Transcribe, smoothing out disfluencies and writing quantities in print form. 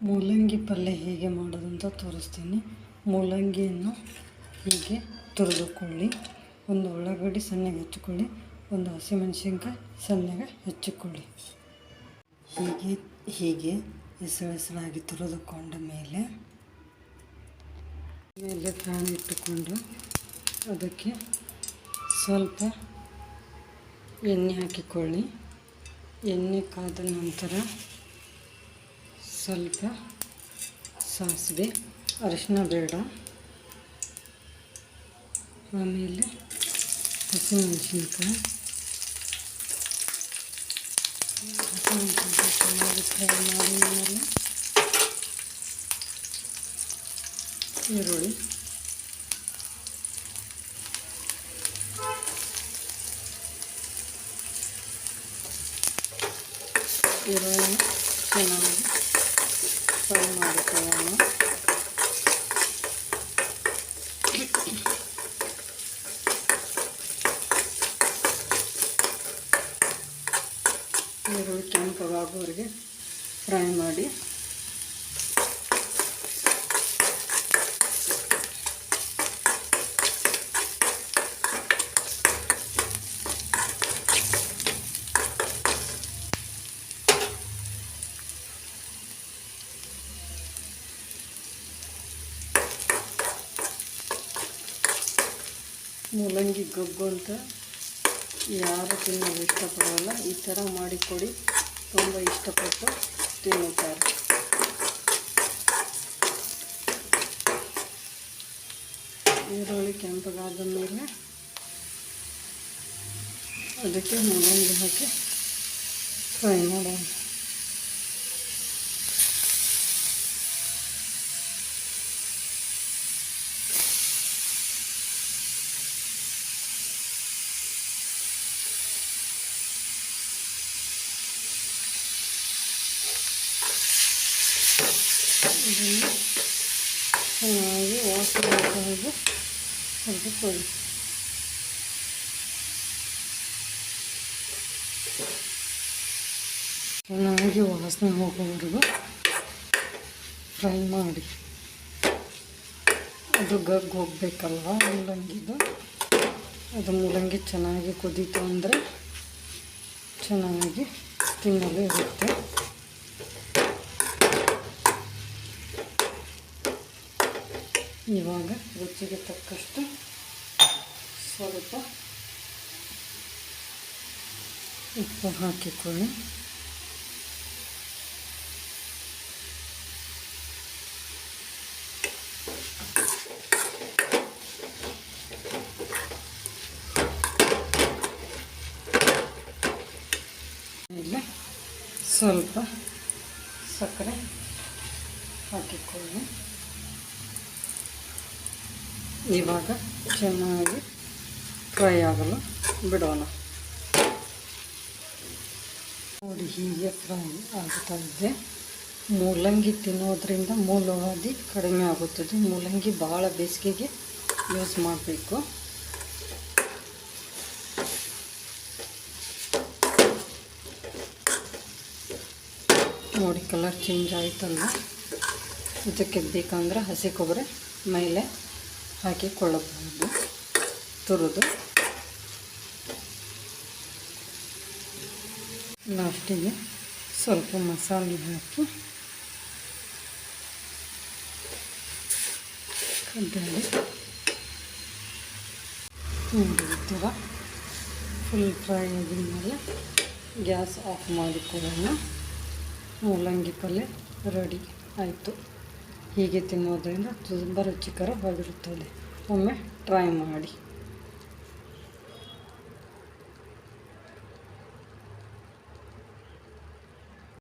ಮೂಲಂಗಿ ಪಲ್ಯ ಹೇಗೆ ಮಾಡೋದಂತ ತೋರಿಸ್ತೀನಿ. ಮೂಲಂಗಿಯನ್ನು ಹೀಗೆ ತುರಿದುಕೊಳ್ಳಿ, ಒಂದು ಉಳ್ಳಾಗಡ್ಡಿ ಸಣ್ಣಗೆ ಹೆಚ್ಚಿಕೊಳ್ಳಿ, ಒಂದು ಹಸಿಮೆಣಸಿನ್ಕಾಯಿ ಸಣ್ಣಗೆ ಹೆಚ್ಚಿಕೊಳ್ಳಿ. ಹೀಗೆ ಹೆಸರಾಗಿ ತುರಿದುಕೊಂಡ ಮೇಲೆ ಪ್ಯಾನ್ ಇಟ್ಟುಕೊಂಡು ಅದಕ್ಕೆ ಸ್ವಲ್ಪ ಎಣ್ಣೆ ಹಾಕಿಕೊಳ್ಳಿ. ಎಣ್ಣೆ ಕಾದ ನಂತರ ಸ್ವಲ್ಪ ಸಾಸಿವೆ, ಅರಿಶಿನ ಬೇಡ, ಆಮೇಲೆ ಹಸಿಮೆಣಸಿನ್ಕಾಯಿ ಚೆನ್ನಾಗಿ ಫ್ರೈ ಮಾಡಿ ಮೇಲೆ ಈರುಳ್ಳಿ, ಚೆನ್ನಾಗಿ ಫ್ರೈ ಮಾಡಿಕೊಳ್ಳೋಣ. ಈರುಳ್ಳಿ ಕೆಂಪಗಾಗುವವರೆಗೆ ಫ್ರೈ ಮಾಡಿ ಮೂಲಂಗಿ ಗೊಗ್ಗು ಅಂತ ಯಾರು ತಿನ್ನೋದು ಇಷ್ಟಪಡೋಲ್ಲ. ಈ ಥರ ಮಾಡಿಕೊಡಿ, ತುಂಬ ಇಷ್ಟಪಟ್ಟು ತಿನ್ನುತ್ತಾರೆ. ಈರುಳ್ಳಿ ಕೆಂಪಗಾದ ಮೇಲೆ ಅದಕ್ಕೆ ಮೂಲಂಗಿ ಹಾಕಿ ಫ್ರೈ ಮಾಡೋಣ. ಇದನ್ನು ಚೆನ್ನಾಗಿ ವಾಸನೆ ಹಾಕಿ ಹುರಿದುಕೊಳ್ಳಿ. ಚೆನ್ನಾಗಿ ವಾಸನೆ ಹೋಗೋವರೆಗೂ ಫ್ರೈ ಮಾಡಿ. ಅದು ಗಗ್ಗು ಹೋಗ್ಬೇಕಲ್ವ ಮೂಲಂಗಿದು. ಅದು ಮೂಲಂಗಿ ಚೆನ್ನಾಗಿ ಕುದೀತು ಅಂದರೆ ಚೆನ್ನಾಗಿ ತಿನ್ನಲು ಇರುತ್ತೆ. ಇವಾಗ ರುಚಿಗೆ ತಕ್ಕಷ್ಟು ಸ್ವಲ್ಪ ಉಪ್ಪು ಹಾಕಿಕೊಳ್ಳಿ. ಆಮೇಲೆ ಸ್ವಲ್ಪ ಸಕ್ಕರೆ ಹಾಕಿಕೊಳ್ಳಿ. ಇವಾಗ ಚೆನ್ನಾಗಿ ಫ್ರೈ ಆಗಲು ಬಿಡೋಣ. ನೋಡಿ, ಹೀಗೆ ಫ್ರೈ ಆಗ್ತಾ ಇದೆ. ಮೂಲಂಗಿ ತಿನ್ನೋದ್ರಿಂದ ಮೂಲವ್ಯಾಧಿ ಕಡಿಮೆ ಆಗುತ್ತದೆ. ಮೂಲಂಗಿ ಭಾಳ ಬೇಸಿಗೆಗೆ ಯೂಸ್ ಮಾಡಬೇಕು. ನೋಡಿ, ಕಲರ್ ಚೇಂಜ್ ಆಯ್ತಲ್ಲ. ಇದಕ್ಕೆ ಬೇಕಂದ್ರೆ ಹಸಿ ಕೊಬ್ಬರಿ ಮೇಲೆ ಹಾಕಿಕೊಳ್ಳಬಹುದು ತುರಿದು. ಲಾಸ್ಟಿಗೆ ಸ್ವಲ್ಪ ಮಸಾಲೆ ಹಾಕಿ ಕಡ್ಡಾಯ ಈ ಥರ ಫುಲ್ ಫ್ರೈ ಆಗಿದ್ಮೇಲೆ ಗ್ಯಾಸ್ ಆಫ್ ಮಾಡಿಕೊಳ್ಳೋಣ. ಮೂಲಂಗಿ ಪಲ್ಯ ರೆಡಿ ಆಯಿತು. ಹೀಗೆ ತಿನ್ನೋದ್ರಿಂದ ತುಂಬ ರುಚಿಕರವಾಗಿರುತ್ತದೆ. ಒಮ್ಮೆ ಟ್ರೈ ಮಾಡಿ.